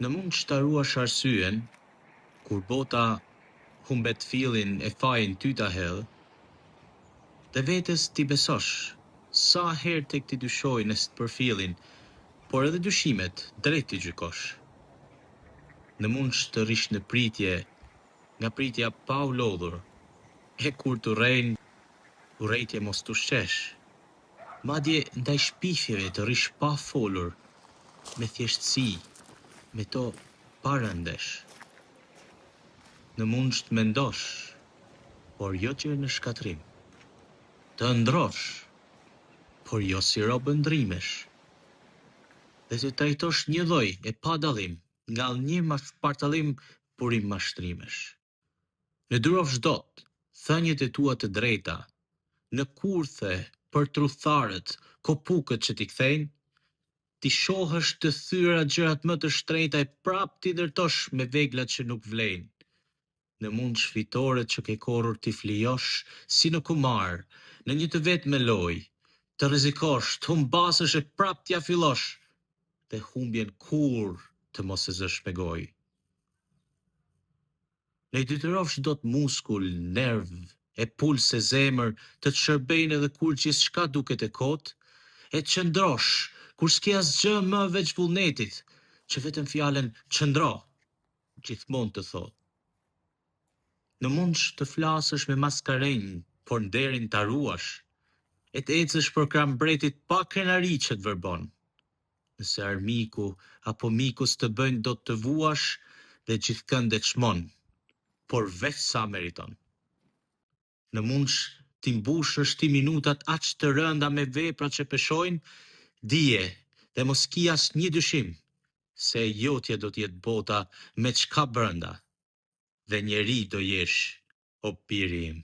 Në mund shtaruash arsyen, kur bota humbet fillin e fajin ty ta hedh, dhe vetes ti besosh, sa herë tek ti dyshoj nëse të përfillin, por edhe dyshimet drejt ti gjykosh. Në mund të rish në pritje, nga pritja pa u lodhur, e kur të rrejnë, urrejtje mos të shqesh. Madje ndaj shpifjeve të rish pa folur, me thjeshtësi, me to pa rëndesh. Në mund të mendosh, por jo që në shkatrim. Të ndrosh, por jo si robë ndrimesh. Dhe të trajtosh një lloj e pa dallim, nga një mashpartallim burim mashtrimesh. Në durosh dot thënjet e tua të drejta, në kurthe për trutharët, kopukët që t'i kthejnë, ti shohësh të thyra gjërat më të shtrenjta e prap ti ndërtosh me veglat që nuk vlejnë. Në mund shfitoret që ke korrur ti flijosh si në kumar, në një të vetme lojë, të rrezikosh, të humbasësh e prap t'ja fillosh, dhe humbjen kur të mos e zësh me gojë. Ne i detyrosh dot muskull, nerv, e puls e zemër të të shërbejnë edhe kur gjithçka duket e kotë, e të qëndrosh kur s'ke asgjë më veç vullnetit, që vetëm fjalën qëndro gjithmonë të thotë. Në mund të flasësh me maskarenj, por nderin ta ruash, e të ecësh për krahmbretit pa krenari që të vërbon. Nëse armiku apo mikus të bëjnë do të vuash dhe gjithkënd e çmon, por veç sa meriton. Në mund t'i mbushësh ti minutat aq të rënda me vepra që peshojnë, dije dhe mos ki asnjë dyshim, se jotja do t'jetë bota me çka brenda, dhe njeri do jesh, o biri im.